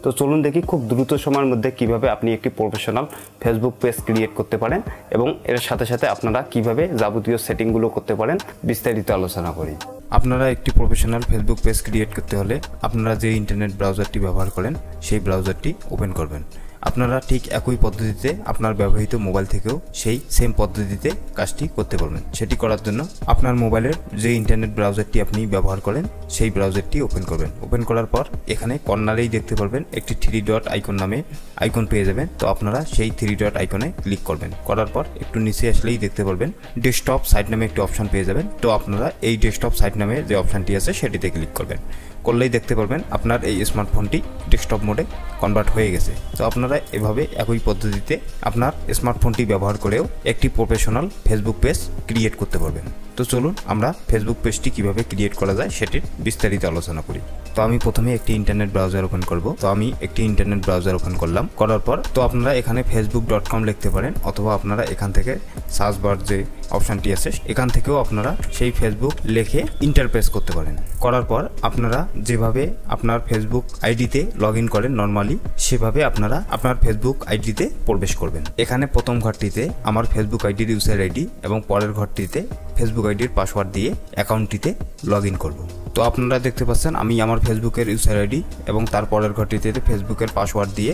তো চলুন দেখি খুব দ্রুত সময়ের মধ্যে কিভাবে আপনি একটি প্রফেশনাল ফেসবুক পেজ ক্রিয়েট করতে পারেন এবং এর সাথে সাথে আপনারা কিভাবে যাবতীয় সেটিংগুলো করতে পারেন বিস্তারিত আলোচনা করি। আপনারা একটি প্রফেশনাল ফেসবুক পেজ ক্রিয়েট করতে হলে আপনারা যে ইন্টারনেট ব্রাউজারটি ব্যবহার করেন সেই ব্রাউজারটি ওপেন করবেন। আপনারা ঠিক একই পদ্ধতিতে আপনার ব্যবহৃত মোবাইল থেকেও সেই সেম পদ্ধতিতে কাজটি করতে পারবেন। সেটি করার জন্য আপনার মোবাইলের যে ইন্টারনেট ব্রাউজারটি আপনি ব্যবহার করেন সেই ব্রাউজারটি ওপেন করবেন। ওপেন করার পর এখানে কর্নারেই দেখতে পারবেন একটি 3 ডট আইকন নামে আইকন পেয়ে যাবেন। তো আপনারা সেই 3 ডট আইকনে ক্লিক করবেন। করার পর একটু নিচে আসলেই দেখতে পারবেন ডেস্কটপ সাইট নামে একটি অপশন পেয়ে যাবেন। তো আপনারা এই ডেস্কটপ সাইট নামে যে অপশনটি আছে সেটিতে ক্লিক করবেন। করলেই দেখতে পারবেন আপনার এই স্মার্টফোনটি ডেস্কটপ মোডে কনভার্ট হয়ে গেছে। তো আপনারা এভাবে একই পদ্ধতিতে আপনার স্মার্টফোনটি ব্যবহার করেও একটি প্রফেশনাল ফেসবুক পেজ ক্রিয়েট করতে পারবেন। তো চলুন আমরা ফেসবুক পেজটি কিভাবে ক্রিয়েট করা যায় সেটির বিস্তারিত আলোচনা করি। তো আমি প্রথমে একটি ইন্টারনেট ব্রাউজার ওপেন করব। তো আমি একটি ইন্টারনেট ব্রাউজার ওপেন করলাম। করার পর তো আপনারা এখানে facebook.com লিখতে পারেন অথবা আপনারা এখান থেকে সার্চ বার যে অপশনটি আছে এখান থেকেও আপনারা সেই ফেসবুক লিখে ইন্টারপ্রেস করতে পারেন। করার পর আপনারা যেভাবে আপনার ফেসবুক আইডিতে লগ ইন করেন নর্মালি সেভাবে আপনারা আপনার ফেসবুক আইডিতে প্রবেশ করবেন। এখানে প্রথম ঘরটিতে আমার ফেসবুক আইডির ইউজার আইডি এবং পরের ঘরটিতে ফেসবুক আইডির পাসওয়ার্ড দিয়ে অ্যাকাউন্টটিতে লগ ইন করব। তো আপনারা দেখতে পাচ্ছেন আমি আমার ফেসবুকের ইউজার আইডি এবং তার পরের ঘরটিতে ফেসবুকের পাসওয়ার্ড দিয়ে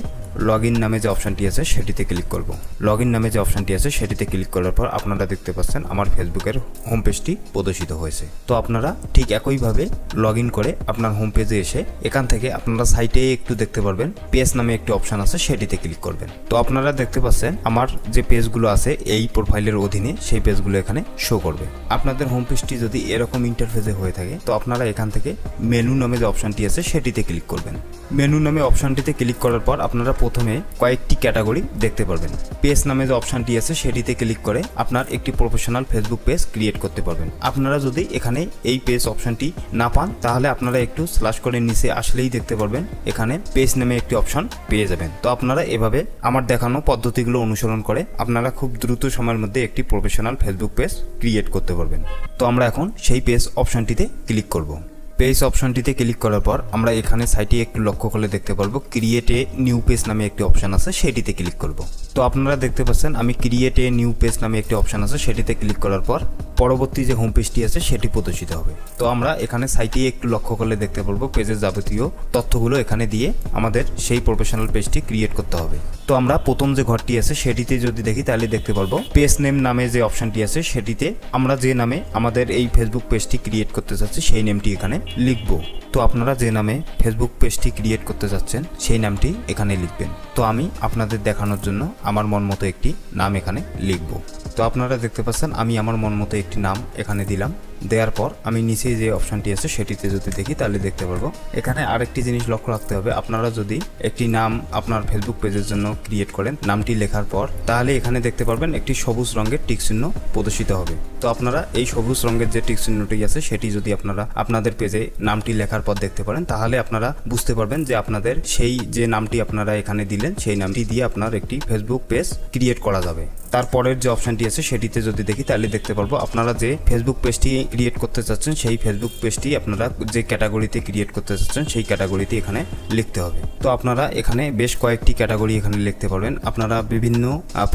লগ ইন নামে যে অপশনটি আছে সেটিতে ক্লিক করব। লগ ইন নামে যে অপশনটি আছে সেটিতে ক্লিক করার পর আপনারা দেখতে পাচ্ছেন আমার ফেসবুকের হোম পেজটি প্রদর্শিত হয়েছে। তো আপনারা ঠিক একইভাবে লগ ইন করে আপনার হোম পেজে এসে এখান থেকে আপনারা সাইটে একটু দেখতে পারবেন পেজ নামে একটি অপশন আছে সেটিতে ক্লিক করবেন। তো আপনারা দেখতে পাচ্ছেন আমার যে পেজগুলো আছে এই প্রোফাইলের অধীনে সেই পেজগুলো এখানে শো করবে। আপনাদের হোম পেজটি যদি এরকম ইন্টারফেসে হয়ে থাকে তো আপনারা এখান থেকে মেনু নামে যে অপশনটি আছে সেটিতে ক্লিক করবেন। মেনু নামে অপশনটিতে ক্লিক করার পর আপনারা প্রথমে কয়েকটি ক্যাটাগরি দেখতে পারবেন। পেজ নামে যে অপশনটি আছে সেটিতে ক্লিক করে আপনার একটি প্রফেশনাল ফেসবুক পেজ ক্রিয়েট করতে পারবেন। আপনারা যদি এখানে এই পেজ অপশনটি না পান তাহলে আপনারা একটু স্ল্যাশ করে নিচে আসলেই দেখতে পারবেন এখানে পেজ নামে একটি অপশন পেয়ে যাবেন। তো আপনারা এভাবে আমার দেখানো পদ্ধতিগুলো অনুসরণ করে আপনারা খুব দ্রুত সময়ের মধ্যে একটি প্রফেশনাল ফেসবুক পেজ ক্রিয়েট করতে পারবেন। তো আমরা এখন সেই পেজ অপশনটিতে ক্লিক করব। পেজ অপশনটিতে ক্লিক করার পর আমরা এখানে সাইটে একটু লক্ষ্য করলে দেখতে পারবো ক্রিয়েট এ নিউ পেজ নামে একটি অপশন আছে সেটিতে ক্লিক করব। তো আপনারা দেখতে পাচ্ছেন আমি ক্রিয়েট এ নিউ পেজ নামে একটি অপশন আছে সেটিতে ক্লিক করার পর পরবর্তী যে হোম পেজটি আছে সেটি প্রদর্শিত হবে। তো আমরা এখানে সাইটে একটু লক্ষ্য করলে দেখতে পারবো পেজের যাবতীয় তথ্যগুলো এখানে দিয়ে আমাদের সেই প্রফেশনাল পেজটি ক্রিয়েট করতে হবে। তো আমরা প্রথম যে ঘরটি আছে সেটিতে যদি দেখি তাহলে দেখতে পারবো পেজ নেম নামে যে অপশনটি আছে সেটিতে আমরা যে নামে আমাদের এই ফেসবুক পেজটি ক্রিয়েট করতে চাচ্ছি সেই নামটি এখানে লিখবো। তো আপনারা যে নামে ফেসবুক পেজটি ক্রিয়েট করতে যাচ্ছেন সেই নামটি এখানে লিখবেন। তো আমি আপনাদের দেখানোর জন্য আমার মন মতো একটি নাম এখানে লিখব। তো আপনারা দেখতে পাচ্ছেন আমি আমার মন মতো একটি নাম এখানে দিলাম। দেওয়ার পর আমি নিচে যে অপশনটি আছে সেটিতে যদি দেখি তাহলে দেখতে পারবো এখানে আরেকটি জিনিস লক্ষ্য রাখতে হবে। আপনারা যদি একটি নাম আপনার ফেসবুক পেজের জন্য ক্রিয়েট করেন নামটি লেখার পর তাহলে এখানে দেখতে পারবেন একটি সবুজ রঙের টিক চিহ্ন প্রদর্শিত হবে। তো আপনারা এই সবুজ রঙের যে টিক চিহ্নটি আছে সেটি যদি আপনারা আপনাদের পেজে নামটি লেখার পর দেখতে পারেন তাহলে আপনারা বুঝতে পারবেন যে আপনাদের সেই যে নামটি আপনারা এখানে দিলেন সেই নামটি দিয়ে আপনার একটি ফেসবুক পেজ ক্রিয়েট করা যাবে। তারপরের যে অপশনটি আছে সেটিতে যদি দেখি তাহলে দেখতে পারবো আপনারা যে ফেসবুক পেজটি ক্রিয়েট করতে চাচ্ছেন সেই ফেসবুক পেজটি আপনারা যে ক্যাটাগরিতে ক্রিয়েট করতে চাচ্ছেন সেই ক্যাটাগরিতে এখানে লিখতে হবে। তো আপনারা এখানে বেশ কয়েকটি ক্যাটাগরি এখানে লিখতে পারবেন। আপনারা বিভিন্ন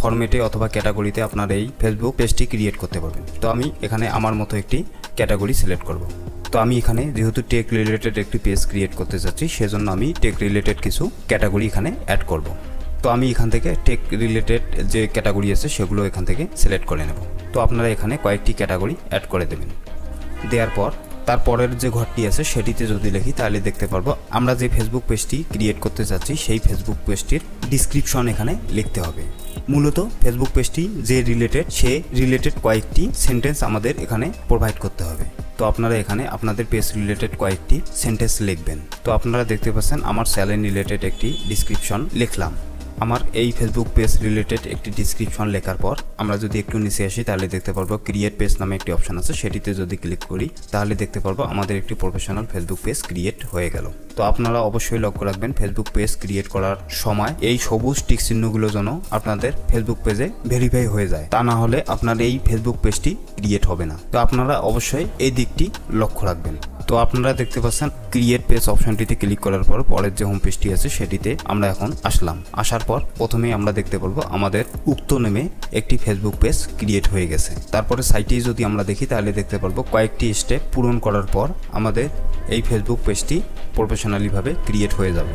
ফরম্যাটে অথবা ক্যাটাগরিতে আপনার এই ফেসবুক পেজটি ক্রিয়েট করতে পারবেন। তো আমি এখানে আমার মতো একটি ক্যাটাগরি সিলেক্ট করব। তো আমি এখানে যেহেতু টেক রিলেটেড একটি পেজ ক্রিয়েট করতে চাচ্ছি সেজন্য আমি টেক রিলেটেড কিছু ক্যাটাগরি এখানে অ্যাড করব। তো আমি এখান থেকে টেক রিলেটেড যে ক্যাটাগরি আছে সেগুলো এখান থেকে সিলেক্ট করে নেব। তো আপনারা এখানে কয়েকটি ক্যাটাগরি অ্যাড করে দেবেন। দেওয়ার পর তারপরের যে ঘরটি আছে সেটিতে যদি লিখি তাহলে দেখতে পারবো আমরা যে ফেসবুক পেজটি ক্রিয়েট করতে চাচ্ছি সেই ফেসবুক পেজটির ডিসক্রিপশন এখানে লিখতে হবে। মূলত ফেসবুক পেজটি যে রিলেটেড সে রিলেটেড কয়েকটি সেন্টেন্স আমাদের এখানে প্রোভাইড করতে হবে। তো আপনারা এখানে আপনাদের পেজ রিলেটেড কয়েকটি সেন্টেন্স লিখবেন। তো আপনারা দেখতে পাচ্ছেন আমার স্যালারি রিলেটেড একটি ডিসক্রিপশন লিখলাম। আমার এই ফেসবুক পেজ রিলেটেড একটি ডিসক্রিপশন লেখার পর আমরা যদি একটু নিচে আসি তাহলে দেখতে পারবো ক্রিয়েট পেজ নামে একটি অপশন আছে সেটিতে যদি ক্লিক করি তাহলে দেখতে পারবো আমাদের একটি প্রফেশনাল ফেসবুক পেজ ক্রিয়েট হয়ে গেল। তো আপনারা অবশ্যই লক্ষ্য রাখবেন ফেসবুক পেজ ক্রিয়েট করার সময় এই সবুজ টিক চিহ্নগুলো যেন আপনাদের ফেসবুক পেজে ভেরিফাই হয়ে যায়, তা না হলে আপনার এই ফেসবুক পেজটি ক্রিয়েট হবে না। তো আপনারা অবশ্যই এই দিকটি লক্ষ্য রাখবেন। তো আপনারা দেখতে পাচ্ছেন ক্রিয়েট পেজ অপশনটিতে ক্লিক করার পর পরের যে হোম পেজটি আছে সেটিতে আমরা এখন আসলাম। আসার পর প্রথমেই আমরা দেখতে পারবো আমাদের উক্ত নেমে একটি ফেসবুক পেজ ক্রিয়েট হয়ে গেছে। তারপরে সাইটে যদি আমরা দেখি তাহলে দেখতে পারবো কয়েকটি স্টেপ পূরণ করার পর আমাদের এই ফেসবুক পেজটি প্রফেশনালিভাবে ক্রিয়েট হয়ে যাবে।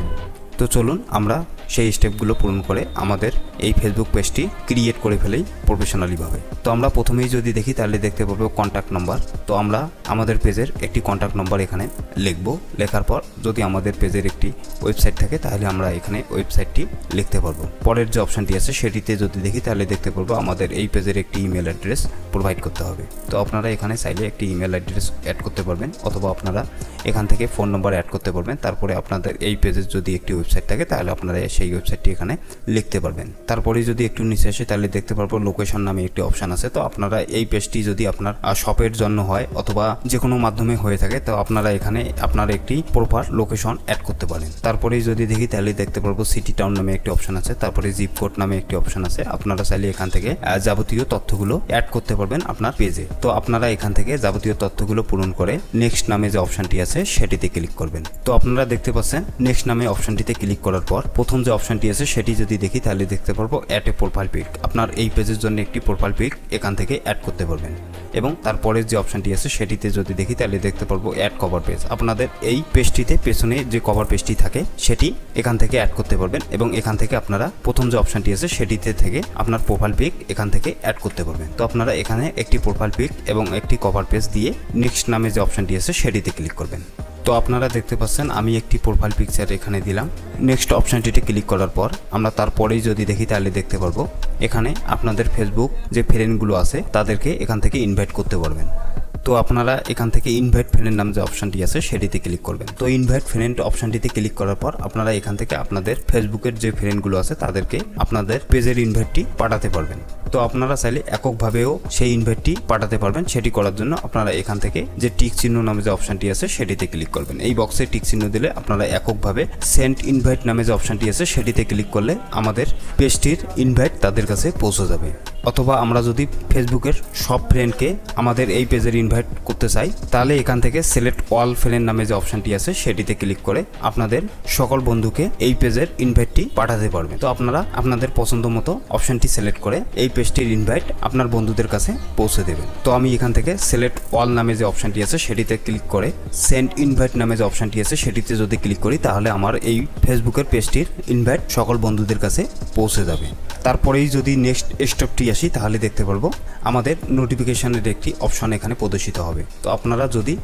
তো চলুন আমরা সেই স্টেপগুলো পূরণ করে আমাদের এই ফেসবুক পেজটি ক্রিয়েট করে ফেলেই প্রফেশনালিভাবে। তো আমরা প্রথমেই যদি দেখি তাহলে দেখতে পাবো কন্ট্যাক্ট নাম্বার। তো আমরা আমাদের পেজের একটি কন্ট্যাক্ট নাম্বার এখানে লিখব। লেখার পর যদি আমাদের পেজের একটি ওয়েবসাইট থাকে তাহলে আমরা এখানে ওয়েবসাইটটি লিখতে পারবো। পরের যে অপশানটি আছে সেটিতে যদি দেখি তাহলে দেখতে পারবো আমাদের এই পেজের একটি ইমেল অ্যাড্রেস প্রোভাইড করতে হবে। তো আপনারা এখানে চাইলে একটি ইমেল অ্যাড্রেস অ্যাড করতে পারবেন অথবা আপনারা এখান থেকে ফোন নাম্বার অ্যাড করতে পারবেন। তারপরে আপনাদের এই পেজের যদি একটি ওয়েবসাইট থাকে তাহলে আপনারা সেই ওয়েবসাইটটি এখানে লিখতে পারবেন। তারপরে যদি একটু নিচে আসে তাহলে দেখতে পারবো লোকেশন নামে একটি অপশান আছে। তো আপনারা এই পেজটি যদি আপনার শপের জন্য হয় অথবা যে কোনো মাধ্যমে হয়ে থাকে তো আপনারা এখানে আপনার একটি প্রপার লোকেশন অ্যাড করতে পারেন। তারপরে যদি দেখি তাহলে দেখতে পারবো সিটি টাউন নামে একটি অপশান আছে। তারপরে জিপ কোড নামে একটি অপশান আছে। আপনারা চাইলে এখান থেকে যাবতীয় তথ্যগুলো অ্যাড করতে পারবেন আপনার পেজে। তো আপনারা এখান থেকে যাবতীয় তথ্যগুলো পূরণ করে নেক্সট নামে যে অপশানটি আছে সেটিতে ক্লিক করবেন। তো আপনারা দেখতে পাচ্ছেন নেক্সট নামে অপশানটিতে ক্লিক করার পর প্রথম যে অপশানটি আছে সেটি যদি দেখি তাহলে দেখতে পারবো অ্যাড এ প্রোফাইল পিক। আপনার এই পেজের জন্য একটি প্রোফাইল পিক এখান থেকে অ্যাড করতে পারবেন। এবং তারপরের যে অপশানটি আছে সেটিতে যদি দেখি তাহলে দেখতে পারবো অ্যাড কভার পেজ। আপনাদের এই পেজটিতে পেছনে যে কভার পেজটি থাকে সেটি এখান থেকে অ্যাড করতে পারবেন এবং এখান থেকে আপনারা প্রথম যে অপশানটি আছে সেটিতে থেকে আপনার প্রোফাইল পিক এখান থেকে অ্যাড করতে পারবেন। তো আপনারা এখানে একটি প্রোফাইল পিক এবং একটি কভার পেজ দিয়ে নেক্সট নামে যে অপশানটি আছে সেটিতে ক্লিক করবেন। তো আপনারা দেখতে পাচ্ছেন আমি একটি প্রোফাইল পিকচার এখানে দিলাম। নেক্সট অপশানটিতে ক্লিক করার পর আমরা তারপরেই যদি দেখি তাহলে দেখতে পারবো এখানে আপনাদের ফেসবুক যে ফ্রেন্ডগুলো আছে তাদেরকে এখান থেকে ইনভাইট করতে পারবেন। তো আপনারা এখান থেকে ইনভাইট ফ্রেন্ড নাম যে অপশানটি আছে সেটিতে ক্লিক করবেন। তো ইনভাইট ফ্রেন্ড অপশানটিতে ক্লিক করার পর আপনারা এখান থেকে আপনাদের ফেসবুকের যে ফ্রেন্ডগুলো আছে তাদেরকে আপনাদের পেজের ইনভাইটটি পাঠাতে পারবেন। তো আপনারা চাইলে এককভাবেও সেই ইনভাইটটি পাঠাতে পারবেন। সেটি করার জন্য আপনারা এখান থেকে যে টিক চিহ্ন নামে যে অপশানটি আছে সেটিতে ক্লিক করবেন। এই বক্সে টিক চিহ্ন দিলে আপনারা এককভাবে সেন্ড ইনভাইট নামে যে অপশানটি আছে সেটিতে ক্লিক করলে আমাদের পেজটির ইনভাইট তাদের কাছে পৌঁছে যাবে। অথবা আমরা যদি ফেসবুকের সব ফ্রেন্ডকে আমাদের এই পেজের ইনভাইট করতে চাই তাহলে এখান থেকে সিলেক্ট অল ফ্রেন্ড নামে যে অপশানটি আছে সেটিতে ক্লিক করে আপনাদের সকল বন্ধুকে এই পেজের ইনভাইটটি পাঠাতে পারবেন। তো আপনারা আপনাদের পছন্দ মতো অপশানটি সিলেক্ট করে এই পেজটির ইনভাইট আপনার বন্ধুদের কাছে পৌঁছে দেবেন। তো আমি এখান থেকে সিলেক্ট অল নামে যে অপশানটি আছে সেটিতে ক্লিক করে সেন্ড ইনভাইট নামে যে অপশানটি আছে সেটিতে যদি ক্লিক করি তাহলে আমার এই ফেসবুকের পেজটির ইনভাইট সকল বন্ধুদের কাছে পৌঁছে যাবে। তারপরেই যদি নেক্সট স্টেপটি আসি তাহলে দেখতে পারবো আমাদের নোটিফিকেশনের একটি অপশন এখানে প্রদর্শিত হবে। তো আপনারা যদি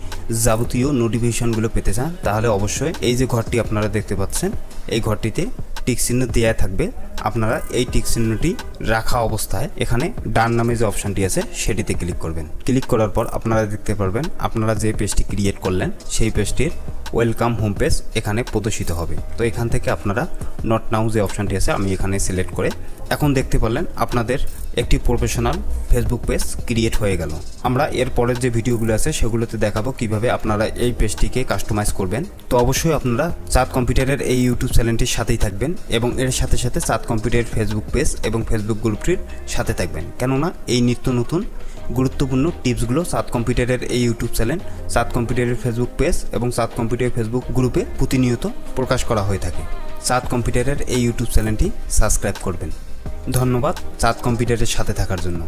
যাবতীয় নোটিফিকেশনগুলো পেতে চান তাহলে অবশ্যই এই যে ঘরটি আপনারা দেখতে পাচ্ছেন এই ঘরটিতে টিক চিহ্ন দেয়া থাকবে। আপনারা এই টিক চিহ্নটি রাখা অবস্থায় এখানে ডান নামে যে অপশানটি আছে সেটিতে ক্লিক করবেন। ক্লিক করার পর আপনারা দেখতে পারবেন আপনারা যে পেজটি ক্রিয়েট করলেন সেই পেজটির ওয়েলকাম হোম পেজ এখানে প্রদর্শিত হবে। তো এখান থেকে আপনারা নট নাও যে অপশানটি আছে আমি এখানে সিলেক্ট করে এখন দেখতে পারলেন আপনাদের একটি প্রফেশনাল ফেসবুক পেজ ক্রিয়েট হয়ে গেল। আমরা এর পরের যে ভিডিওগুলো আছে সেগুলোতে দেখাবো কিভাবে আপনারা এই পেজটিকে কাস্টমাইজ করবেন। তো অবশ্যই আপনারা চাঁদ কম্পিউটারের এই ইউটিউব চ্যানেলটির সাথেই থাকবেন এবং এর সাথে সাথে চাঁদ কম্পিউটারের ফেসবুক পেজ এবং ফেসবুক গ্রুপটির সাথে থাকবেন, কেননা এই নিত্য নতুন গুরুত্বপূর্ণ টিপসগুলো চাঁদ কম্পিউটারের এই ইউটিউব চ্যানেল, চাঁদ কম্পিউটারের ফেসবুক পেজ এবং চাঁদ কম্পিউটারের ফেসবুক গ্রুপে প্রতিনিয়ত প্রকাশ করা হয়ে থাকে। চাঁদ কম্পিউটারের এই ইউটিউব চ্যানেলটি সাবস্ক্রাইব করবেন। ধন্যবাদ চাঁদ কম্পিউটারের সাথে থাকার জন্য।